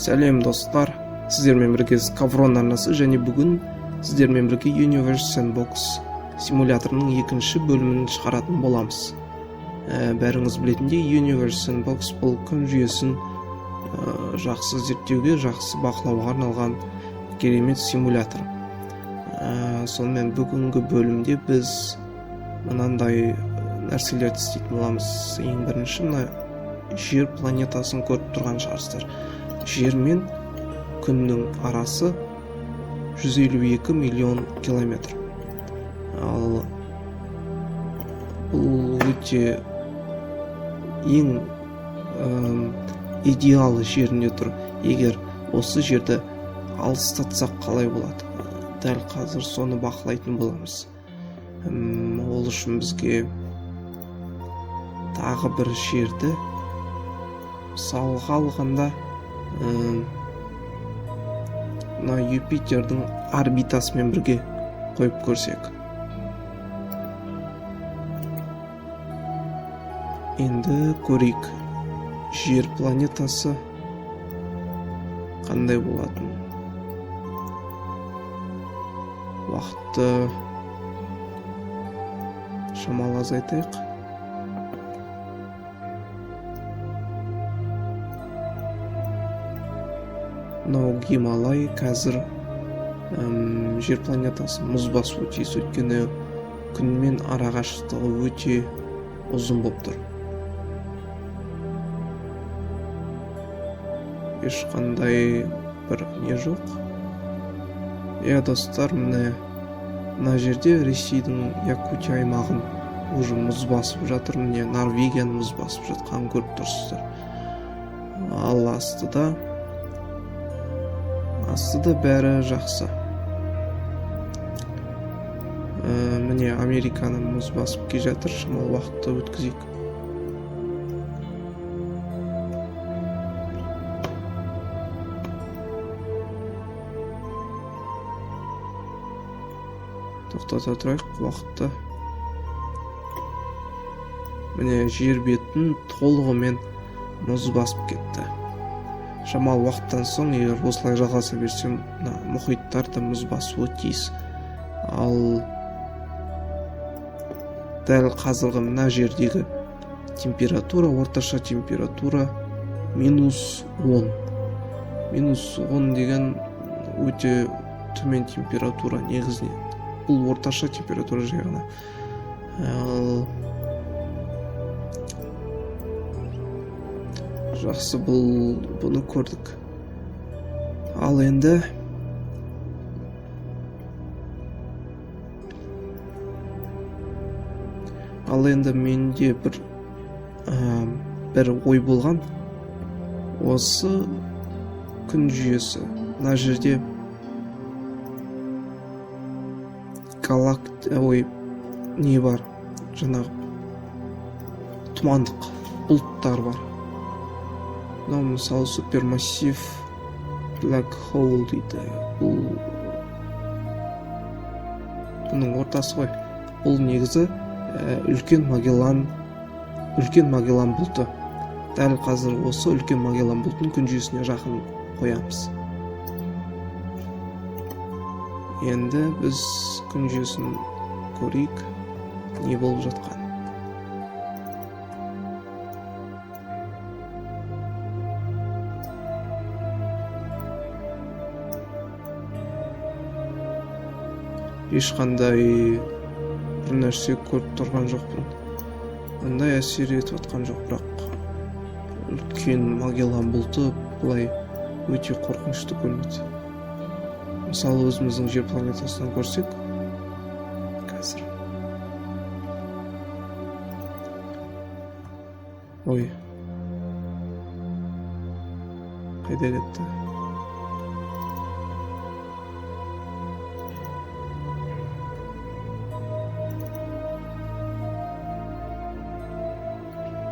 Сәлем достар, сіздермен бірге Скаврон арнасы және бүгін сіздермен бірге Universe Sandbox симуляторының екінші бөлімін шығаратын боламыз. Бәріңіз білетіндей, Universe Sandbox бұл күн жүйесін жақсы зерттеуге, жақсы бақылауға арналған керемет симулятор. Сонымен бүгінгі бөлімде біз мынандай нәрселерді істейтін боламыз. Ең бірінші мына жер планетасын көріп тұрған шығарсыздар. Жер мен күннің арасы 152 миллион километр. Ал бұл өте ең идеалы жерінде тұр. Егер осы жерді алыстатсақ қалай болады? Дәл қазір соны бақылайтын боламыз. Ол үшін бізге тағы бір жерді мысалға алғанда мына Юпитердің орбитасымен бірге қойып көрсек. Енді көрейік, жер планетасы қандай болатын. Уақытты шамалы азайтайық. Мынау Гималай қазір жер планетасы мұз басуы тиіс, өйткені күнмен арақашықтығы өте ұзын болып тұр. Ешқандай бір не жоқ. Достар, мына жерде Ресейдің Якутия аймағын уже мұз басып жатыр. Норвегияны мұз басып жатқанын көріп тұрсыздар. Ал астыда бәрі жақсы. Американы мұз басып ке жатыр. Шамалы уақытты өткізейік. Тоқтата тұрайық уақытты. Жер бетін толығымен мұз басып кетті. Шамалы уақыттан соң, егер осылай жалғаса берсем, мұхиттар да мұз басуы тиіс. Ал дәл қазіргі мына жердегі температура, орташа температура -10. -10 деген өте төмен температура негізінен. Бұл орташа температура жай ғана. Жақсы, бұны көрдік. Ал енді менде бір ой болған. Осы күн жүйесі. Мына жерде не бар? Жаңағы тұмандық бұлттар бар. Мысалы супермассив Black Hole дейді. Бұның ортасы ғой. Бұл негізі үлкен Магеллан бұлты. Дәл қазір осы үлкен Магеллан бұлтын күн жүйесіне жақын қоямыз. Енді біз күн жүйесін көрейік, не болып жатқан. Ешқандай бір нәрсе көріп тұрған жоқпын. Ондай әсер етіп атқан жоқ, бірақ үлкен Магеллан бұлты бұлай өте қорқынышты көрінеді. Мысалы, өзіміздің жер планетасынан көрсек, қазір. Қайда кетті?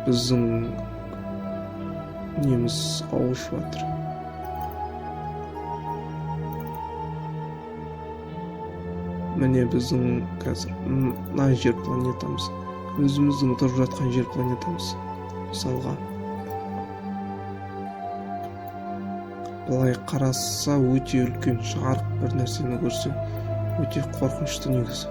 Біздің неміз ауышып жатыр. Біздің қазір мына жер планетамыз, өзіміздің тұрып жатқан жер планетамыз. Мысалға былай қараса өте үлкен жарық бір нәрсені көрсе өте қорқынышты негізі.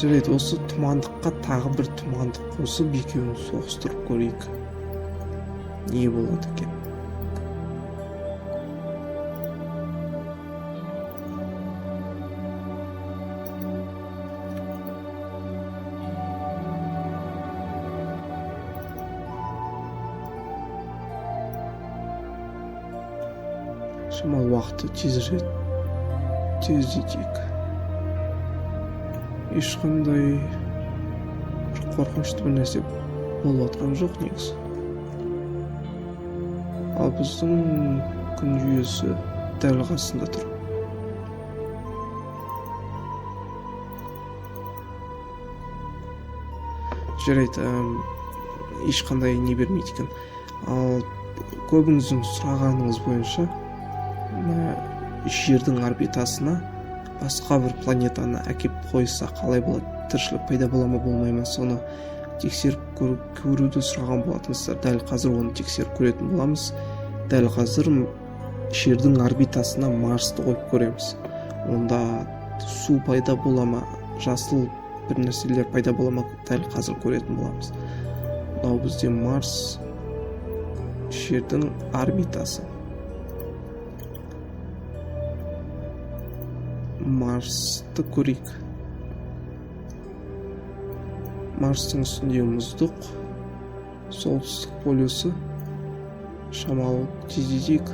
Жарайды, осы тұмандыққа тағы бір тұмандық қосып екеуін соғыстырып көрейік. Не болады екен? Шамалы уақытты тездетейік. Ешқандай бір қорқынышты бір нәрсе болып жатқан жоқ негізі. Ал біздің күн жүйесі дәл қасында тұр. Жарайды, ешқандай не бермейді екен. Ал көбіңіздің сұрағаныңыз бойынша жердің орбитасына басқа бір планетаны әкеп қойса қалай болады, тіршілік пайда бола ма болмай ма, соны тексеріп көруді сұраған болатынсыздар. Дәл қазір оны тексеріп көретін боламыз. Дәл қазір жердің орбитасына Марсты қойып көреміз. Онда су пайда бола ма, жасыл бір нәрселер пайда бола ма, дәл қазір көретін боламыз. Мынау бізде Марс, жердің орбитасы. Марсты көрейік. Марстың үстіндегі мұздық, солтүстік полюсы, шамалы тездетейік.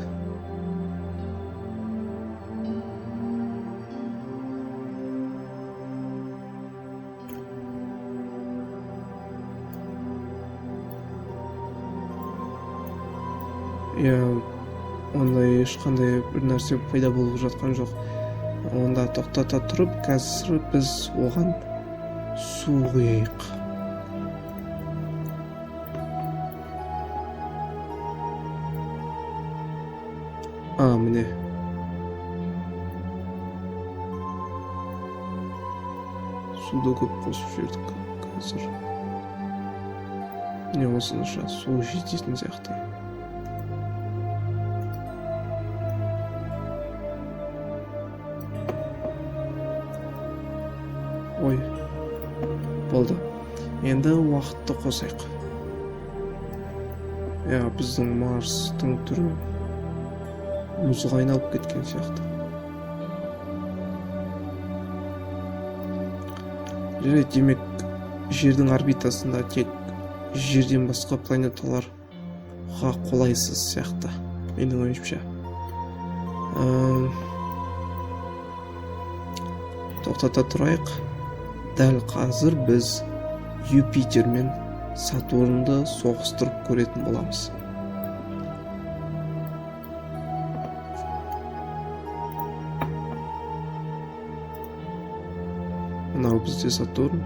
Ондай ешқандай бір нәрсе пайда болып жатқан жоқ. Онда тоқтата тұрып, қазір біз оған су құяйық. Міне. Суды көп қосып жібердік қазір. Міне осынша су жететін сияқты. Ой, болды. Енді уақытты қосайық. Біздің Марстың түрі мұзға айналып кеткен сияқты. Жарайды, демек жердің орбитасында тек жерден басқа планеталарға қолайсыз сияқты, менің ойымша. Тоқтата тұрайық. Дәл қазір біз Юпитер мен Сатурнды соғыстырып көретін боламыз. Мынау бізде Сатурн.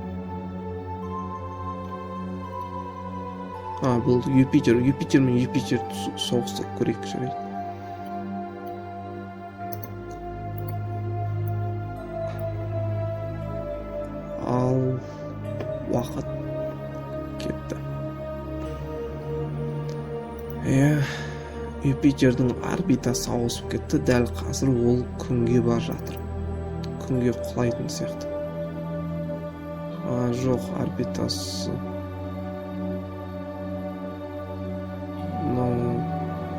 Бұл Юпитер мен Юпитер соғыстырып көрейік. Жарайды. Ал уақыт кетті. Юпитердің орбитасы ауысып кетті. Дәл қазір ол күнге бар жатыр. Күнге құлайтын сияқты. Жоқ, орбитасы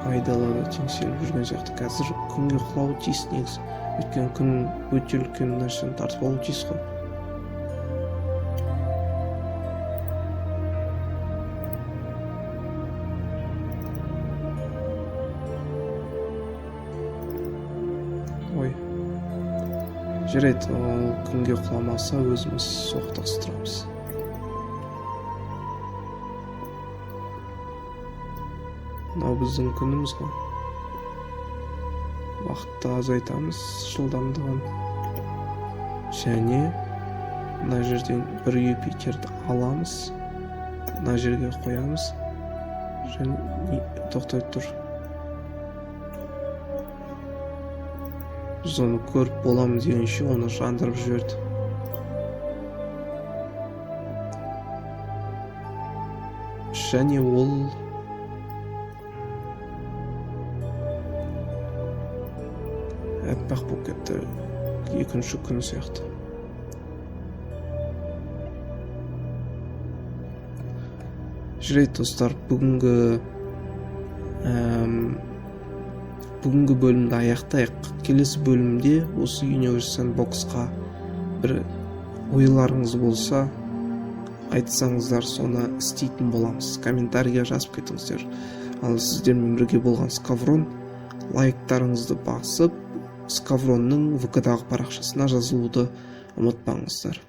айдалада теңселіп жүрген сияқты. Қазір күнге құлауы тиіс негізі. Өйткені күн өте үлкен нәрсені тартып алуы тиіс қой. Жарайды, ол күнге құламаса өзіміз соқтастырамыз. Мынау біздің күніміз ғой. Уақытты азайтамыз, жылдамдығын. Және мына жерден бір Юпитерді аламыз. Мына жерге қоямыз. Және тоқтай тұр. Біз оны көріп боламыз дегенше оны жандырып жіберді. Және ол аппақ болып кетті, екінші күн сияқты. Жүрейт достар, бүгінгі бөлімді аяқтайық. Келесі бөлімде осы Universe Sandbox'қа бір ойларыңыз болса, айтсаңыздар, соны істейтін боламыз. Комментарийға жазып кетіңіздер. Ал сіздермен бірге болған Скаврон, лайктарыңызды басып, Скавронның ВК-дағы парақшасына жазылуды ұмытпаңыздар.